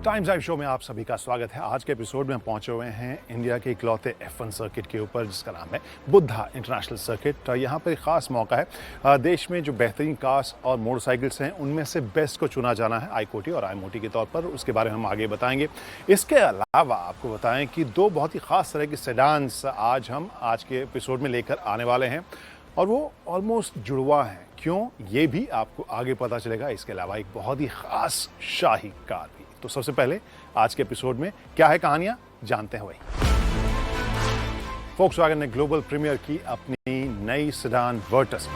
Times drive show में आप सभी का स्वागत है। आज के एपिसोड में हम पहुंचे हुए हैं इंडिया के इकलौते F1 सर्किट के ऊपर, जिसका नाम है बुद्धा इंटरनेशनल सर्किट। यहाँ पर एक ख़ास मौका है। देश में जो बेहतरीन कार्स और मोटरसाइकिल्स हैं उनमें से बेस्ट को चुना जाना है ICOTY और IMOTY के तौर पर। उसके बारे में हम आगे बताएंगे। इसके अलावा आपको बताएं कि दो बहुत ही ख़ास तरह के सेडान्स आज के एपिसोड में लेकर आने वाले हैं और वो ऑलमोस्ट जुड़वा हैं। क्यों, ये भी आपको आगे पता चलेगा। इसके अलावा एक बहुत ही ख़ास शाही कार भी। तो सबसे पहले आज के एपिसोड में क्या है कहानियां, जानते हैं वही। फोक्सवैगन ने ग्लोबल प्रीमियर की अपनी नई सेडान वर्टस।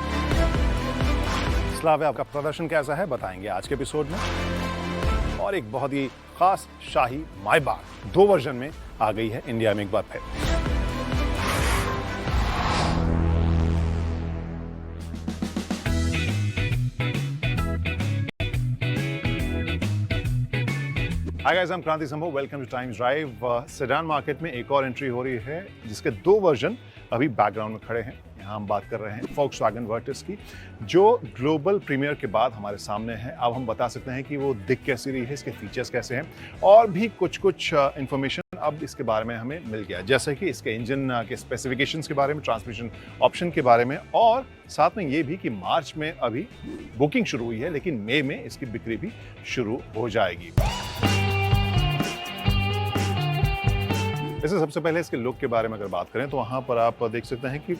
स्लाविया का प्रदर्शन कैसा है बताएंगे आज के एपिसोड में। और एक बहुत ही खास शाही मायबाग 2 वर्जन में आ गई है इंडिया में एक बार फिर। हाय गाइस, आई एम क्रांति संभव। Welcome two times drive. Sedan market में एक और एंट्री हो रही है जिसके 2 वर्जन अभी बैकग्राउंड में खड़े हैं। यहाँ हम बात कर रहे हैं फोक्सवैगन वर्टस की, जो ग्लोबल प्रीमियर के बाद हमारे सामने है। अब हम बता सकते हैं कि वो दिख कैसी रही है, इसके फीचर्स कैसे हैं और भी कुछ इंफॉर्मेशन अब इसके बारे में हमें मिल गया, जैसे कि इसके इंजन के स्पेसिफिकेशंस के बारे में, ट्रांसमिशन ऑप्शन के बारे में, और साथ में ये भी कि मार्च में अभी बुकिंग शुरू हुई है लेकिन मई में इसकी बिक्री भी शुरू हो जाएगी। इससे सबसे पहले इसके लुक के बारे में अगर बात करें तो वहाँ पर आप देख सकते हैं कि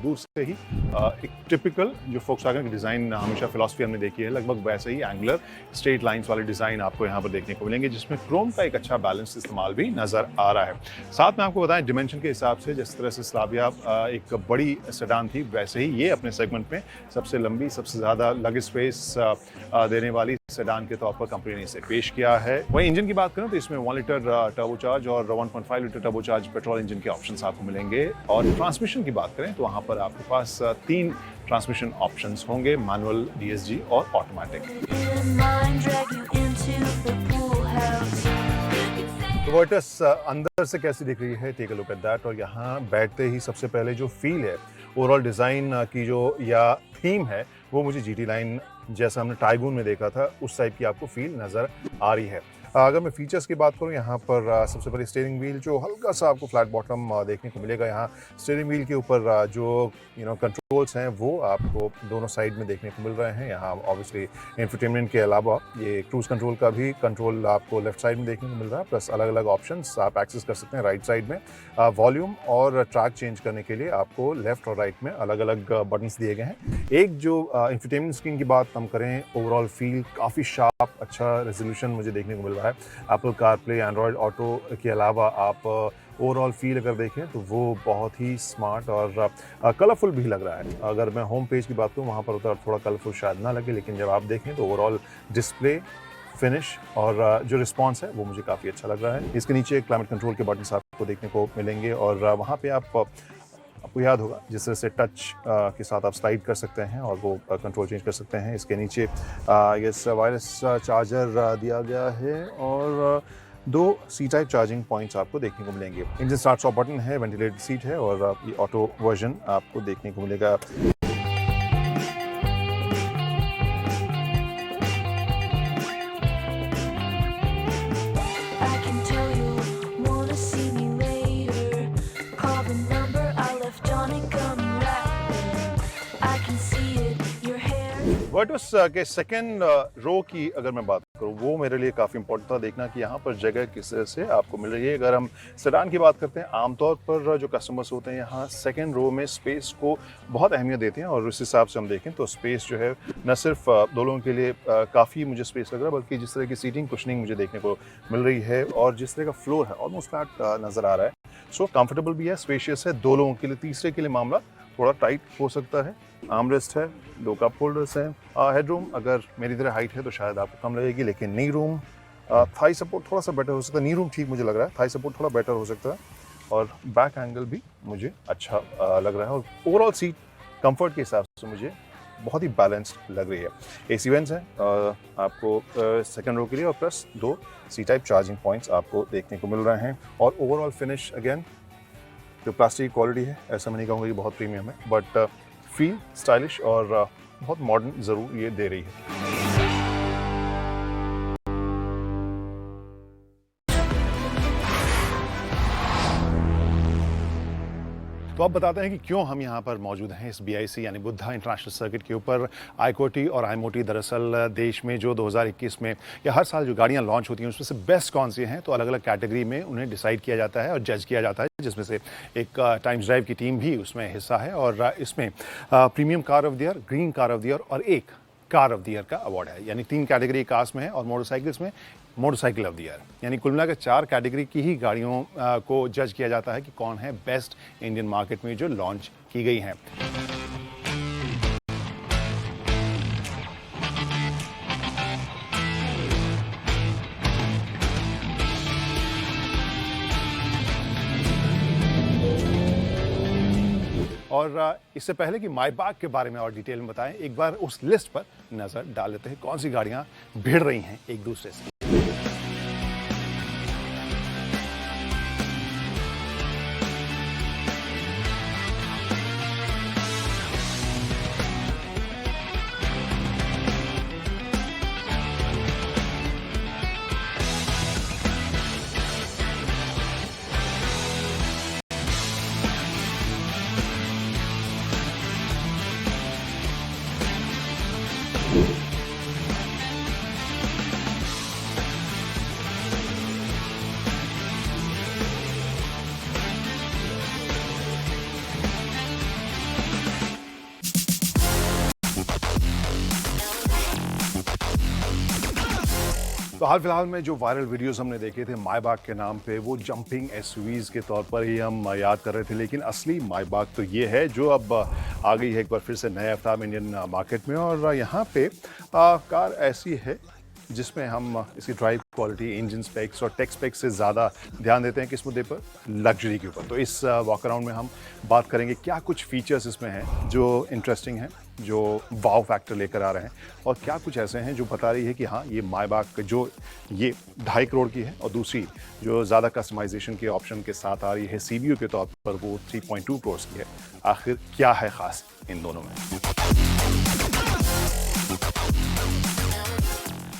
दूर से ही एक टिपिकल जो फोक्सवैगन की डिज़ाइन हमेशा फिलॉसफी हमने देखी है, लगभग वैसे ही एंगुलर स्ट्रेट लाइंस वाले डिज़ाइन आपको यहाँ पर देखने को मिलेंगे, जिसमें क्रोम का एक अच्छा बैलेंस इस्तेमाल भी नज़र आ रहा है। साथ में आपको बताएं डिमेंशन के हिसाब से जिस तरह से स्लाविया एक बड़ी सेडान थी, वैसे ही ये अपने सेगमेंट में सबसे लंबी, सबसे ज़्यादा लग स्पेस देने वाली सेडान के तौर पर कंपनी ने इसे पेश किया है। वहीं इंजन की बात करें तो इसमें 1 लीटर टर्बोचार्ज और 1.5 लीटर टर्बोचार्ज पेट्रोल इंजन के ऑप्शंस आपको मिलेंगे। और ट्रांसमिशन की बात करें तो वहां पर आपके पास 3 ट्रांसमिशन ऑप्शंस होंगे, मैनुअल, DSG और ऑटोमेटिक। तो वर्टस अंदर से कैसी दिख रही है, take a look at that. और यहाँ बैठते ही सबसे पहले जो फील है, ओवरऑल डिज़ाइन की जो या थीम है, वो मुझे GT लाइन जैसा हमने टाइगून में देखा था उस टाइप की आपको फील नज़र आ रही है। अगर मैं फीचर्स की बात करूं, यहाँ पर सबसे पहले स्टीयरिंग व्हील जो हल्का सा आपको फ्लैट बॉटम देखने को मिलेगा। यहाँ स्टीयरिंग व्हील के ऊपर जो कंट्रोल्स हैं वो आपको दोनों साइड में देखने को मिल रहे हैं। यहाँ ऑब्वियसली इंफोटेनमेंट के अलावा ये क्रूज कंट्रोल का भी कंट्रोल आपको लेफ्ट साइड में देखने को मिल रहा है, प्लस अलग अलग ऑप्शंस आप एक्सेस कर सकते हैं राइट साइड में। वॉल्यूम और ट्रैक चेंज करने के लिए आपको लेफ्ट और राइट में अलग अलग बटन्स दिए गए हैं। एक जो इंफोटेनमेंट स्क्रीन की बात हम करें, ओवरऑल फील काफ़ी शार्प, अच्छा रेजोल्यूशन मुझे देखने को मिल रहा है। एप्पल कारप्ले, एंड्रॉयड ऑटो के अलावा आप ओवरऑल फील अगर देखें तो वो बहुत ही स्मार्ट और कलरफुल भी लग रहा है। अगर मैं होम पेज की बात करूँ वहाँ पर थोड़ा कलरफुल शायद ना लगे, लेकिन जब आप देखें तो ओवरऑल डिस्प्ले, फिनिश और जो रिस्पॉन्स है वो मुझे काफ़ी अच्छा लग रहा है। इसके नीचे क्लाइमेट कंट्रोल के बटन्स आपको देखने को मिलेंगे और वहाँ पे आपको याद होगा जिस तरह से टच के साथ आप स्लाइड कर सकते हैं और वो कंट्रोल चेंज कर सकते हैं। इसके नीचे ये वायरलेस चार्जर दिया गया है और 2 C-टाइप चार्जिंग पॉइंट्स आपको देखने को मिलेंगे। इंजन स्टार्ट स्टॉप बटन है, वेंटिलेटेड सीट है और ये ऑटो वर्जन आपको देखने को मिलेगा। वर्टस के सेकेंड रो की अगर मैं बात करूँ, वो मेरे लिए काफ़ी इंपॉर्टेंट था देखना कि यहाँ पर जगह किस तरह से आपको मिल रही है। अगर हम सेडान की बात करते हैं, आमतौर पर जो कस्टमर्स होते हैं यहाँ सेकेंड रो में स्पेस को बहुत अहमियत देते हैं और उस हिसाब से हम देखें तो स्पेस जो है न सिर्फ 2 लोगों के लिए काफ़ी मुझे स्पेस लग रहा है, बल्कि जिस तरह की सीटिंग कुशनिंग मुझे देखने को मिल रही है और जिस तरह का फ्लोर है ऑलमोस्ट फ्लैट नज़र आ रहा है। सो कंफर्टेबल भी है, स्पेशियस है 2 लोगों के लिए। तीसरे के लिए मामला थोड़ा टाइट हो सकता है। आर्मरेस्ट है, 2 कप होल्डर्स हैं। हेडरूम अगर मेरी तरह हाइट है तो शायद आपको कम लगेगी, लेकिन नी रूम, थाई सपोर्ट थोड़ा सा बेटर हो सकता है। नी रूम ठीक मुझे लग रहा है, थाई सपोर्ट थोड़ा बेटर हो सकता है और बैक एंगल भी मुझे अच्छा लग रहा है। और ओवरऑल सीट कंफर्ट के हिसाब से मुझे बहुत ही बैलेंस्ड लग रही है। AC वेंट्स हैं आपको सेकेंड रो के लिए और प्लस 2 C-टाइप चार्जिंग पॉइंट्स आपको देखने को मिल रहे हैं। और ओवरऑल फिनिश अगेन जो प्लास्टिक क्वालिटी है, ऐसा मैं नहीं कहूँगा कि बहुत प्रीमियम है, बट फील स्टाइलिश और बहुत मॉडर्न ज़रूर ये दे रही है। तो अब बताते हैं कि क्यों हम यहाँ पर मौजूद हैं इस BIC यानी बुद्धा इंटरनेशनल सर्किट के ऊपर। आईकोटी और आईमोटी दरअसल देश में जो 2021 में या हर साल जो गाड़ियाँ लॉन्च होती हैं उसमें से बेस्ट कौन सी हैं, तो अलग अलग कैटेगरी में उन्हें डिसाइड किया जाता है और जज किया जाता है, जिसमें से एक टाइम्स ड्राइव की टीम भी उसमें हिस्सा है। और इसमें premium car of the year, green car of the year और एक कार ऑफ द ईयर का अवार्ड है। यानी 3 कैटेगरी कार्स में है और मोटरसाइकिल्स में मोटरसाइकिल ऑफ द ईयर। यानी कुल मिलाकर 4 कैटेगरी की ही गाड़ियों को जज किया जाता है कि कौन है बेस्ट इंडियन मार्केट में जो लॉन्च की गई हैं। और इससे पहले कि मायबाग के बारे में और डिटेल में बताएं, एक बार उस लिस्ट पर नजर डाल लेते हैं कौन सी गाड़ियां भिड़ रही हैं एक दूसरे से। तो हाल फिलहाल में जो वायरल वीडियोस हमने देखे थे मायबाग के नाम पे, वो जंपिंग एसयूवीज के तौर पर ही हम याद कर रहे थे, लेकिन असली मायबाग तो ये है जो अब आ गई है एक बार फिर से नए अवतार में इंडियन मार्केट में। और यहाँ पे कार ऐसी है जिसमें हम इसकी ड्राइव क्वालिटी, इंजन स्पेक्स और टेक स्पेक्स से ज़्यादा ध्यान देते हैं किस मुद्दे पर, लग्जरी के ऊपर। तो इस वॉक अराउंड में हम बात करेंगे क्या कुछ फीचर्स इसमें हैं जो इंटरेस्टिंग हैं, जो वाव फैक्टर लेकर आ रहे हैं, और क्या कुछ ऐसे हैं जो बता रही है कि हाँ ये मायबाग जो ये 2.5 करोड़ की है, और दूसरी जो ज़्यादा कस्टमाइजेशन के ऑप्शन के साथ आ रही है CBU के तौर पर वो 3.2 करोड़ की है। आखिर क्या है ख़ास इन दोनों में?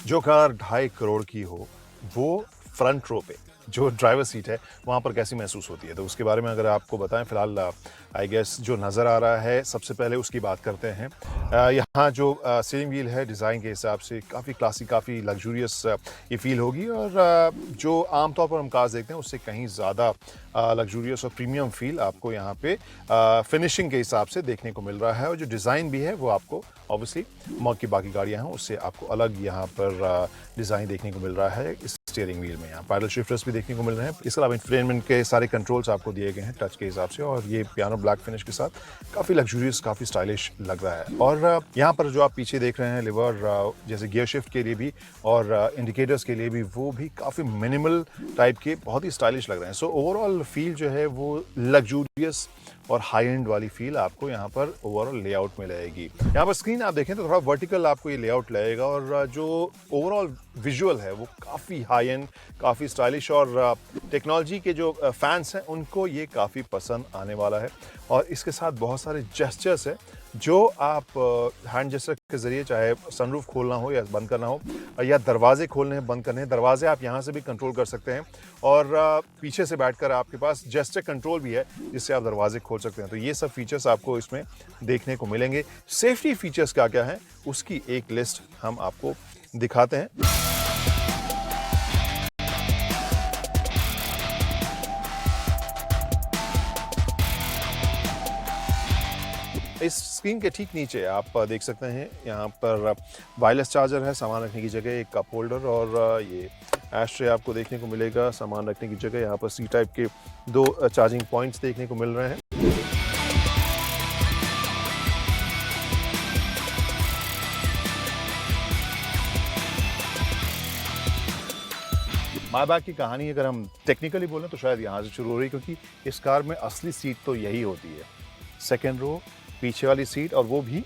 जो कार 2.5 करोड़ की हो वो फ्रंट रो पे जो ड्राइवर सीट है वहाँ पर कैसी महसूस होती है, तो उसके बारे में अगर आपको बताएं। फिलहाल आई गेस जो नज़र आ रहा है सबसे पहले उसकी बात करते हैं। यहाँ जो स्टीयरिंग व्हील है डिज़ाइन के हिसाब से काफ़ी क्लासिक, काफ़ी लग्जूरियस ये फील होगी, और जो आमतौर पर हम कार्स देखते हैं उससे कहीं ज़्यादा लग्जूरियस और प्रीमियम फील आपको यहाँ पे फिनिशिंग के हिसाब से देखने को मिल रहा है। और जो डिज़ाइन भी है वो आपको ऑब्वियसली मॉक की बाकी गाड़ियाँ हैं उससे आपको अलग यहाँ पर डिज़ाइन देखने को मिल रहा है। इस स्टीयरिंग व्हील में यहाँ पैडल शिफ्टर्स भी देखने को मिल रहे हैं। इसके अलावा इंफोटेनमेंट के सारे कंट्रोल्स आपको दिए गए हैं टच के हिसाब से, और ये पियानो ब्लैक फिनिश के साथ काफ़ी लग्जूरियस, काफ़ी स्टाइलिश लग रहा है। और यहाँ पर जो आप पीछे देख रहे हैं लिवर, जैसे गियर शिफ्ट के लिए भी और इंडिकेटर्स के लिए भी, वो भी काफ़ी मिनिमल टाइप के बहुत ही स्टाइलिश लग रहे हैं। सो ओवरऑल फील जो है वो लग्जूरियस और हाई एंड वाली फील आपको यहाँ पर ओवरऑल लेआउट में लगेगी। यहाँ पर स्क्रीन आप देखें तो थोड़ा वर्टिकल आपको ये लेआउट लगेगा, और जो ओवरऑल विजुअल है वो काफ़ी हाई एंड, काफ़ी स्टाइलिश, और टेक्नोलॉजी के जो फैंस हैं उनको ये काफ़ी पसंद आने वाला है। और इसके साथ बहुत सारे जेस्चर्स हैं जो आप हैंड जेस्चर के ज़रिए, चाहे सनरूफ खोलना हो या बंद करना हो, या दरवाजे खोलने हैं बंद करने हैं, दरवाजे आप यहाँ से भी कंट्रोल कर सकते हैं। और पीछे से बैठकर आपके पास जेस्चर कंट्रोल भी है जिससे आप दरवाजे खोल सकते हैं। तो ये सब फीचर्स आपको इसमें देखने को मिलेंगे। सेफ्टी फीचर्स क्या क्या हैं उसकी एक लिस्ट हम आपको दिखाते हैं। इस स्क्रीन के ठीक नीचे आप देख सकते हैं यहाँ पर वायरलेस चार्जर है, सामान रखने की जगह, एक कप होल्डर, और ये एश-ट्रे आपको देखने को मिलेगा सामान रखने की जगह। यहाँ पर C टाइप के 2 चार्जिंग पॉइंट्स देखने को मिल रहे हैं। मायबाग की कहानी अगर हम टेक्निकली बोलें तो शायद यहाँ से शुरू हो रही, क्योंकि इस कार में असली सीट तो यही होती है, सेकेंड रो पीछे वाली सीट, और वो भी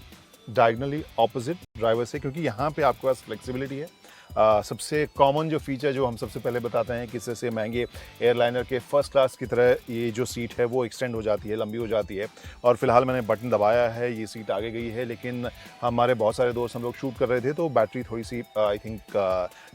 डायगनली ऑपोजिट ड्राइवर से, क्योंकि यहाँ पे आपके पास फ्लेक्सिबिलिटी है। सबसे कॉमन जो फीचर जो हम सबसे पहले बताते हैं कि इससे महंगे एयरलाइनर के फर्स्ट क्लास की तरह ये जो सीट है वो एक्सटेंड हो जाती है, लंबी हो जाती है। और फिलहाल मैंने बटन दबाया है, ये सीट आगे गई है, लेकिन हमारे बहुत सारे दोस्त, हम लोग शूट कर रहे थे तो बैटरी थोड़ी सी आई थिंक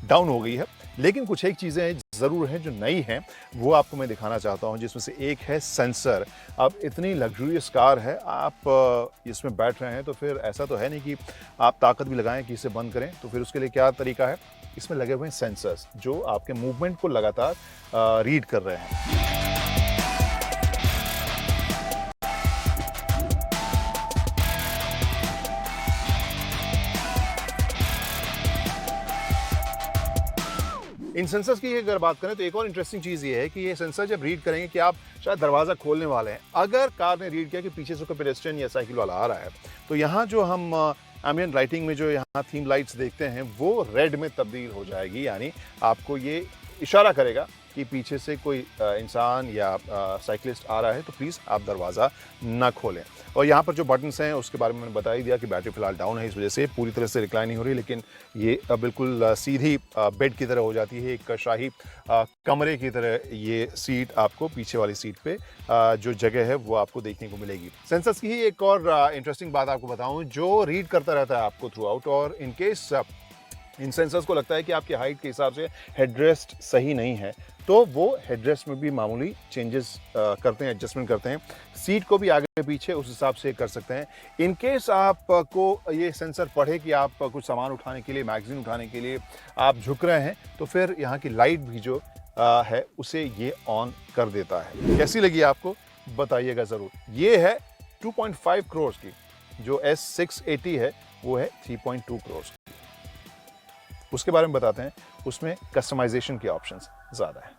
डाउन हो गई है। लेकिन कुछ एक चीज़ें हैं ज़रूर हैं जो नई हैं, वो आपको मैं दिखाना चाहता हूँ, जिसमें से एक है सेंसर। अब इतनी लग्जरियस कार है, आप इसमें बैठ रहे हैं तो फिर ऐसा तो है नहीं कि आप ताकत भी लगाएं कि इसे बंद करें, तो फिर उसके लिए क्या तरीका है? इसमें लगे हुए हैं सेंसर्स जो आपके मूवमेंट को लगातार रीड कर रहे हैं। इन सेंसर्स की अगर बात करें तो एक और इंटरेस्टिंग चीज़ ये है कि ये सेंसर जब रीड करेंगे कि आप शायद दरवाज़ा खोलने वाले हैं, अगर कार ने रीड किया कि पीछे से कोई पेडेस्ट्रियन या साइकिल वाला आ रहा है, तो यहाँ जो हम एम्बिएंट लाइटिंग में जो यहाँ थीम लाइट्स देखते हैं वो रेड में तब्दील हो जाएगी, यानी आपको ये इशारा करेगा कि पीछे से कोई इंसान या साइकिलिस्ट आ रहा है तो प्लीज़ आप दरवाज़ा ना खोलें। और यहाँ पर जो बटन्स हैं उसके बारे में मैंने बता ही दिया कि बैटरी फ़िलहाल डाउन है, इस वजह से पूरी तरह से रिक्लाइन नहीं हो रही, लेकिन ये बिल्कुल सीधी बेड की तरह हो जाती है, एक शाही कमरे की तरह ये सीट आपको पीछे वाली सीट पे जो जगह है वो आपको देखने को मिलेगी। सेंसर्स की ही एक और इंटरेस्टिंग बात आपको बताऊँ जो रीड करता रहता है आपको थ्रू आउट, और इनकेस इन सेंसर्स को लगता है कि आपकी हाइट के हिसाब से हेडरेस्ट सही नहीं है तो वो हेडरेस्ट में भी मामूली चेंजेस करते हैं, एडजस्टमेंट करते हैं। सीट को भी आगे पीछे उस हिसाब से कर सकते हैं। इन केस आपको ये सेंसर पढ़े कि आप कुछ सामान उठाने के लिए, मैगजीन उठाने के लिए आप झुक रहे हैं, तो फिर यहाँ की लाइट भी जो है उसे ये ऑन कर देता है। कैसी लगी आपको बताइएगा ज़रूर। ये है 2.5 करोड़ की, जो S680 है वो है 3.2 करोड़ की। उसके बारे में बताते हैं, उसमें कस्टमाइजेशन के ऑप्शंस ज्यादा है।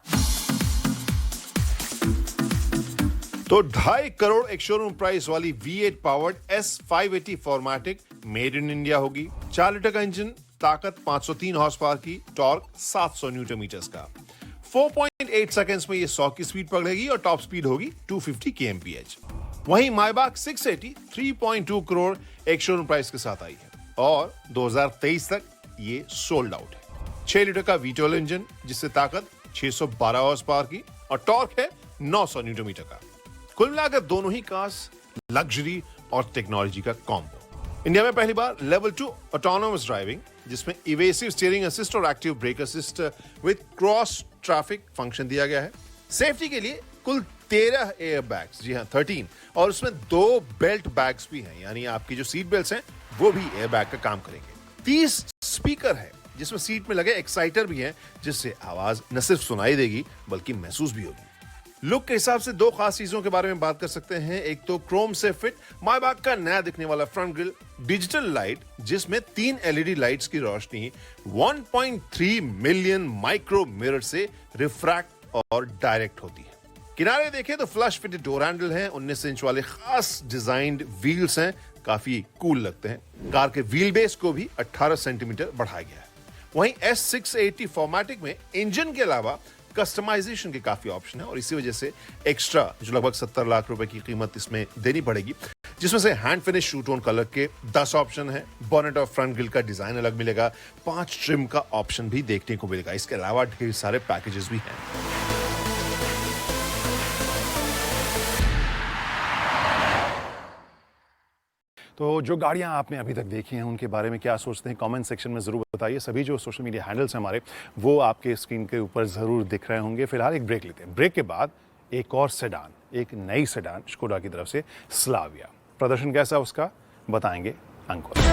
तो 2.5 करोड़ एक शोरूम प्राइस वाली V8 पावर्ड S580 फॉर्मेटिक मेड इन इंडिया होगी। 4 लीटर का इंजन, ताकत 503 हॉर्स पावर की, टॉर्क 700 न्यूटन मीटर्स का। 4.8 सेकंड्स में ये 100 की स्पीड पकड़ेगी और टॉप स्पीड होगी 250 kmph। वहीं मायबाक 680 3.2 करोड़ एक शोरूम प्राइस के साथ आई है और 2023 तक ये सोल्ड आउट है। 6 लीटर का V12 इंजन, जिससे ताकत 612 हॉर्स पावर की और टॉर्क है 900 न्यूटन मीटर का। कुल मिलाकर दोनों ही कार्स लग्जरी और टेक्नोलॉजी का कॉम्बो। इंडिया में पहली बार लेवल 2 ऑटोनोमस ड्राइविंग, जिसमें इवेसिव स्टीयरिंग असिस्ट और active brake assist with cross traffic function दिया गया है। सेफ्टी के लिए कुल 13 एयर बैग्स, जी हाँ 13, और उसमें 2 बेल्ट बैग्स भी हैं, यानी आपकी जो सीट बेल्ट हैं वो भी एयर बैग का काम करेंगे। 30 स्पीकर है, जिसमें सीट में लगे एक्साइटर भी हैं, जिससे आवाज न सिर्फ सुनाई देगी बल्कि महसूस भी होगी। लुक के हिसाब से 2 खास चीजों के बारे में बात कर सकते हैं। एक तो क्रोम से फिट मायबाग का नया दिखने वाला फ्रंट ग्रिल, डिजिटल लाइट जिसमें 3 एलईडी लाइट्स की रोशनी 1.3 मिलियन माइक्रो मिरर से रिफ्रैक्ट और डायरेक्ट होती है। किनारे देखें तो फ्लश फिटेड डोर हैंडल है, 19 इंच वाले खास डिजाइंड व्हील्स हैं, काफी कूल लगते हैं। कार के व्हील बेस को भी 18 सेंटीमीटर बढ़ाया गया है। वहीं S680 फॉर्मेटिक में इंजन के अलावा कस्टमाइजेशन के काफी ऑप्शन है और इसी वजह से एक्स्ट्रा जो लगभग 70 लाख रुपए की कीमत इसमें देनी पड़ेगी, जिसमें से हैंड फिनिश शू टोन कलर के 10 ऑप्शन है। बोनेट और फ्रंट ग्रिल का डिजाइन अलग मिलेगा, 5 ट्रिम का ऑप्शन भी देखने को मिलेगा। इसके अलावा ढेर सारे पैकेजेस भी हैं। तो जो गाड़ियां आपने अभी तक देखी हैं उनके बारे में क्या सोचते हैं कमेंट सेक्शन में ज़रूर बताइए। सभी जो सोशल मीडिया हैंडल्स हैं हमारे, वो आपके स्क्रीन के ऊपर ज़रूर दिख रहे होंगे। फिलहाल एक ब्रेक लेते हैं। ब्रेक के बाद एक और सेडान, एक नई सेडान स्कोडा की तरफ से स्लाविया, प्रदर्शन कैसा उसका बताएंगे अंकुर।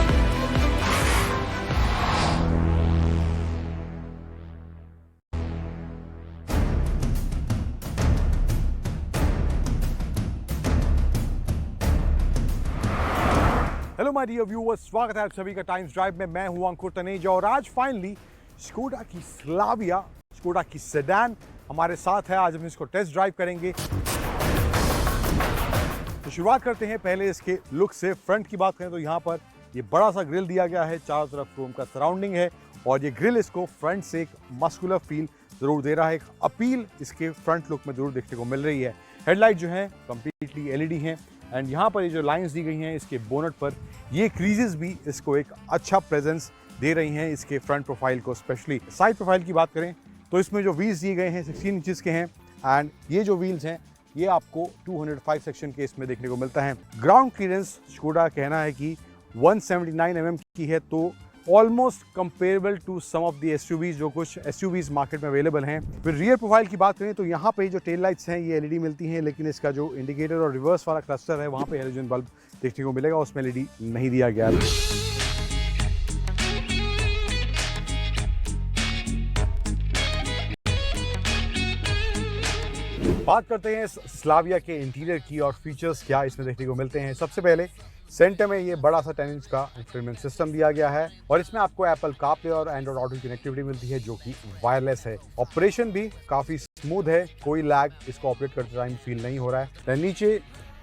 हेलो माय डियर व्यूअर्स, स्वागत है आप सभी का टाइम्स ड्राइव में। मैं हूं अंकुर तनेजा और आज फाइनली स्कोडा की स्लाविया, स्कोडा की सेडान हमारे साथ है। आज हम इसको टेस्ट ड्राइव करेंगे। तो शुरुआत करते हैं पहले इसके लुक से। फ्रंट की बात करें तो यहाँ पर ये बड़ा सा ग्रिल दिया गया है, चारों तरफ क्रोम का सराउंडिंग है और ये ग्रिल इसको फ्रंट से एक मस्कुलर फील जरूर दे रहा है। एक अपील इसके फ्रंट लुक में जरूर देखने को मिल रही है। हेडलाइट जो है कंप्लीटली एलईडी हैं एंड यहाँ पर ये जो लाइंस दी गई हैं इसके बोनट पर, ये क्रीजेस भी इसको एक अच्छा प्रेजेंस दे रही हैं इसके फ्रंट प्रोफाइल को। स्पेशली साइड प्रोफाइल की बात करें तो इसमें जो व्हील्स दिए गए हैं 16 इंचेस के हैं एंड ये जो व्हील्स हैं ये आपको 205 सेक्शन के इसमें देखने को मिलता है। ग्राउंड क्लियरेंस स्कोडा कहना है कि 179 mm की है, तो almost comparable to some of the SUVs जो कुछ एसयूवीज मार्केट में अवेलेबल हैं। फिर रियर प्रोफाइल की बात करें तो यहाँ पे जो टेल लाइट्स हैं ये एलईडी मिलती हैं, लेकिन इसका जो इंडिकेटर और रिवर्स वाला क्लस्टर है वहाँ पे हेलोजन बल्ब देखने को मिलेगा, उसमें एलईडी नहीं दिया गया है। बात करते हैं स्लाविया के इंटीरियर की और फीचर्स क्या इसमें देखने को मिलते हैं। सबसे पहले सेंटर में ये बड़ा सा 10 इंच का इंफोटेनमेंट सिस्टम दिया गया है और इसमें आपको एप्पल कारप्ले और एंड्रॉइड ऑटो कनेक्टिविटी मिलती है जो कि वायरलेस है। ऑपरेशन भी काफ़ी स्मूथ है, कोई लैग इसको ऑपरेट करते टाइम फील नहीं हो रहा है। नीचे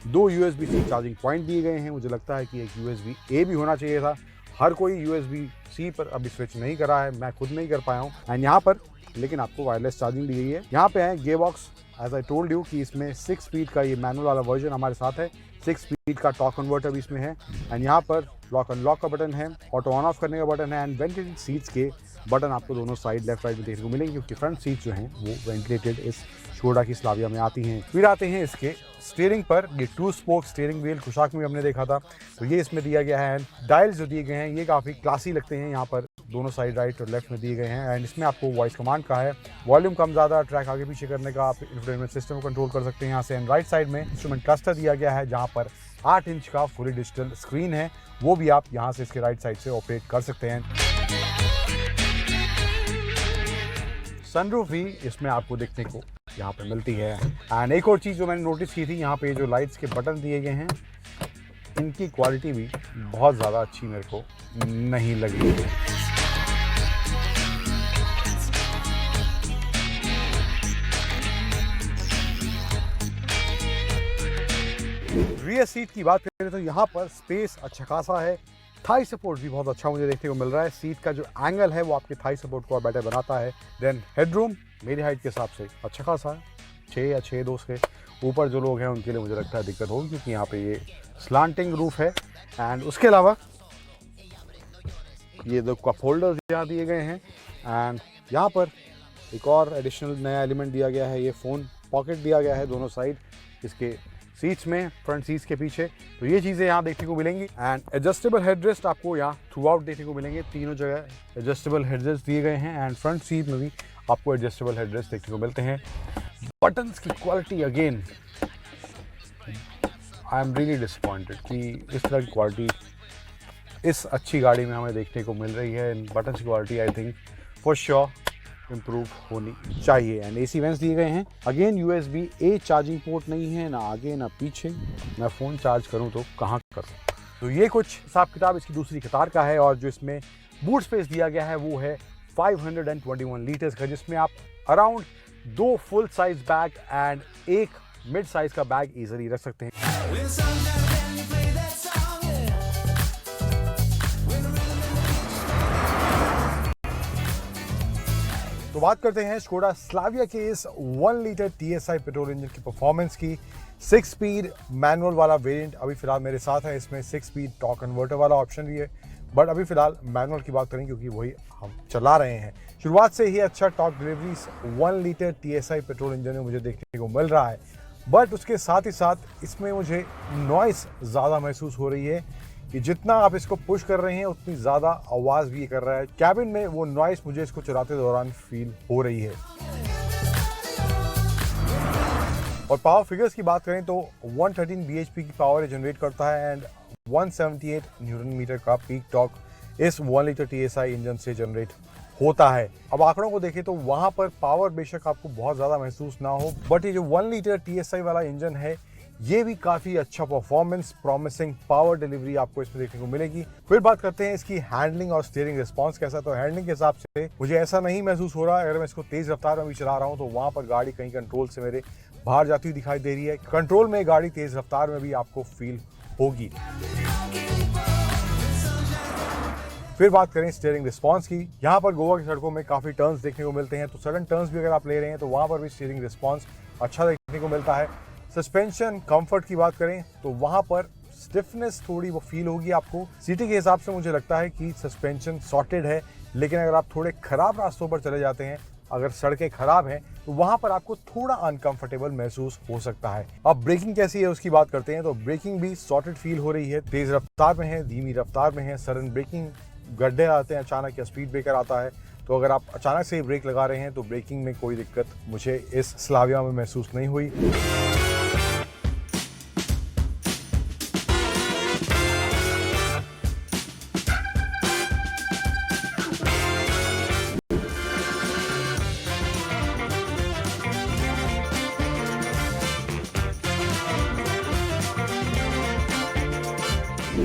2 USB-C चार्जिंग पॉइंट दिए गए हैं। मुझे लगता है कि एक USB-A भी होना चाहिए था। हर कोई USB-C पर अभी स्विच नहीं करा है, मैं खुद नहीं कर पाया हूँ। एंड यहाँ पर लेकिन आपको वायरलेस चार्जिंग दी गई है। यहाँ पे है gear box, as I told you कि इसमें 6 स्पीड का ये मैनुअल वाला वर्जन हमारे साथ है। 6 स्पीड का टॉर्क कन्वर्टर भी इसमें है। एंड यहाँ पर लॉक अनलॉक का बटन है, ऑटो ऑन ऑफ करने का बटन है एंड वेंटिलेटेड सीट्स के बटन आपको दोनों साइड लेफ्ट राइट में देखने को मिलेंगे, क्योंकि फ्रंट सीट जो हैं वो वेंटिलेटेड इस शोडा की स्लाविया में आती हैं। फिर आते हैं इसके स्टीयरिंग पर। ये 2 स्पोक स्टीयरिंग व्हील कुशाक में हमने देखा था, तो ये इसमें दिया गया है। डायल्स जो दिए गए हैं ये काफ़ी क्लासी लगते हैं, यहाँ पर दोनों साइड राइट और लेफ्ट में दिए गए हैं। एंड इसमें आपको वॉइस कमांड का है, वॉल्यूम कम ज़्यादा, ट्रैक आगे पीछे करने का, आप इंफोटेनमेंट सिस्टम को कंट्रोल कर सकते हैं यहाँ से। एंड राइट साइड में इंस्ट्रूमेंट क्लस्टर दिया गया है जहाँ पर 8 इंच का फुली डिजिटल स्क्रीन है, वो भी आप यहाँ से इसके राइट साइड से ऑपरेट कर सकते हैं। सनरूफ भी इसमें आपको देखने को यहाँ पे मिलती है। एंड एक और चीज़ जो मैंने नोटिस की थी, यहाँ पे जो लाइट्स के बटन दिए गए हैं इनकी क्वालिटी भी बहुत ज़्यादा अच्छी मेरे को नहीं लगी। रियर सीट की बात करें तो यहाँ पर स्पेस अच्छा खासा है। थाई सपोर्ट भी बहुत अच्छा मुझे देखने को मिल रहा है। सीट का जो एंगल है वो आपके थाई सपोर्ट को और बेटर बनाता है। देन हेडरूम मेरी हाइट के हिसाब से अच्छा खासा है, 6 या 6.2 के ऊपर जो लोग हैं उनके लिए मुझे लगता है दिक्कत होगी, क्योंकि यहाँ पे ये स्लांटिंग रूफ है। एंड उसके अलावा ये दो कप होल्डर्स यहाँ दिए गए हैं। एंड यहाँ पर एक और एडिशनल नया एलिमेंट दिया गया है, ये फ़ोन पॉकेट दिया गया है दोनों साइड इसके सीट्स में, फ्रंट सीट्स के पीछे। तो ये चीज़ें यहाँ देखने को मिलेंगी। एंड एडजस्टेबल हेडरेस्ट आपको यहाँ थ्रू आउट देखने को मिलेंगे, तीनों जगह एडजस्टेबल हेडरेस्ट दिए गए हैं। एंड फ्रंट सीट में भी आपको एडजस्टेबल हेडरेस्ट देखने को मिलते हैं। बटन्स की quality again I am really disappointed कि इस तरह की क्वालिटी इस अच्छी गाड़ी में हमें देखने को मिल रही है। बटन्स की quality I think for sure improve होनी चाहिए। एंड AC वेंट्स दिए गए हैं। अगेन USB-A चार्जिंग पोर्ट नहीं है, ना आगे ना पीछे। मैं फ़ोन चार्ज करूं तो कहाँ करूं? तो ये कुछ हिसाब किताब इसकी दूसरी कतार का है। और जो इसमें बूट स्पेस दिया गया है वो है 521 लीटर्स का, जिसमें आप around 2 full size bag and 1 mid size का बैग ईजिली रख सकते हैं। तो बात करते हैं स्कोडा स्लाविया के इस 1 लीटर TSI पेट्रोल इंजन की परफॉर्मेंस की। 6 स्पीड मैनुअल वाला वेरिएंट अभी फिलहाल मेरे साथ है। इसमें 6 स्पीड टॉर्क कन्वर्टर वाला ऑप्शन भी है, बट अभी फिलहाल मैनुअल की बात करें क्योंकि वही हम चला रहे हैं। शुरुआत से ही अच्छा torque delivery 1 litre TSI petrol engine में मुझे देखने को मिल रहा है, बट उसके साथ ही साथ इसमें मुझे नॉइस ज़्यादा महसूस हो रही है कि जितना आप इसको पुश कर रहे हैं उतनी ज़्यादा आवाज़ भी कर रहा है। कैबिन में वो नॉइस मुझे इसको चलाते दौरान फील हो रही है। और पावर फिगर्स की बात करें तो 113 bhp की पावर जनरेट करता है एंड 178 न्यूटन मीटर का पीक टॉर्क इस 1 लीटर TSI इंजन से जनरेट होता है। अब आंकड़ों को देखें तो वहाँ पर पावर बेशक आपको बहुत ज़्यादा महसूस ना हो, बट ये जो 1 लीटर TSI वाला इंजन है ये भी काफ़ी अच्छा परफॉर्मेंस, प्रॉमिसिंग पावर डिलीवरी आपको इसमें देखने को मिलेगी। फिर बात करते हैं इसकी हैंडलिंग और स्टीयरिंग रिस्पांस कैसा। तो हैंडलिंग के हिसाब से मुझे ऐसा नहीं महसूस हो रहा है, अगर मैं इसको तेज़ रफ्तार में भी चला रहा हूँ तो वहाँ पर गाड़ी कहीं कंट्रोल से मेरे बाहर जाती हुई दिखाई दे रही है। कंट्रोल में गाड़ी तेज़ रफ्तार में भी आपको फील होगी। फिर बात करें स्टीयरिंग रिस्पांस की, यहाँ पर गोवा की सड़कों में काफ़ी टर्न्स देखने को मिलते हैं, तो सडन टर्न्स भी अगर आप ले रहे हैं तो वहाँ पर भी स्टीयरिंग रिस्पांस अच्छा देखने को मिलता है। सस्पेंशन कंफर्ट की बात करें तो वहाँ पर स्टिफनेस थोड़ी वो फील होगी आपको। सिटी के हिसाब से मुझे लगता है कि सस्पेंशन सॉर्टेड है, लेकिन अगर आप थोड़े ख़राब रास्तों पर चले जाते हैं, अगर सड़कें ख़राब हैं तो वहाँ पर आपको थोड़ा अनकंफर्टेबल महसूस हो सकता है। अब ब्रेकिंग कैसी है उसकी बात करते हैं, तो ब्रेकिंग भी सॉर्टेड फील हो रही है। तेज़ रफ्तार में है, धीमी रफ्तार में है, सडन ब्रेकिंग गड्ढे आते हैं अचानक या स्पीड ब्रेकर आता है, तो अगर आप अचानक से ही ब्रेक लगा रहे हैं तो ब्रेकिंग में कोई दिक्कत मुझे इस स्लाविया में महसूस नहीं हुई।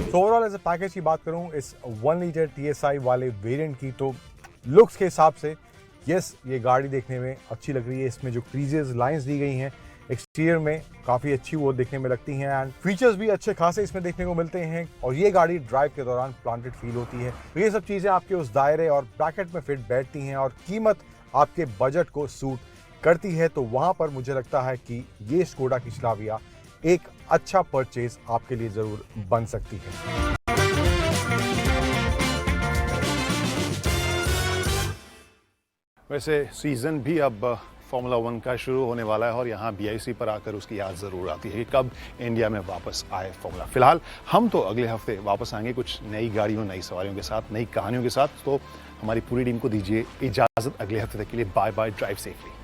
तो ओवरऑल एज अ पैकेज की बात करूं इस 1 लीटर TSI वाले वेरिएंट की, तो लुक्स के हिसाब से यस, ये गाड़ी देखने में अच्छी लग रही है। इसमें जो क्रीजेस लाइंस दी गई हैं एक्सटीरियर में काफ़ी अच्छी वो देखने में लगती हैं, एंड फीचर्स भी अच्छे खासे इसमें देखने को मिलते हैं। और ये गाड़ी ड्राइव के दौरान प्लांटेड फील होती है। तो ये सब चीज़ें आपके उस दायरे और ब्रैकेट में फिट बैठती हैं और कीमत आपके बजट को सूट करती है, तो वहाँ पर मुझे लगता है कि ये स्कोडा की स्लाविया एक अच्छा परचेज आपके लिए ज़रूर बन सकती है। वैसे सीज़न भी अब फार्मूला 1 का शुरू होने वाला है और यहाँ BIC पर आकर उसकी याद ज़रूर आती है कि कब इंडिया में वापस आए फार्मूला। फिलहाल हम तो अगले हफ्ते वापस आएंगे कुछ नई गाड़ियों, नई सवारियों के साथ, नई कहानियों के साथ। तो हमारी पूरी टीम को दीजिए इजाज़त अगले हफ्ते तक के लिए। Bye bye, drive safely.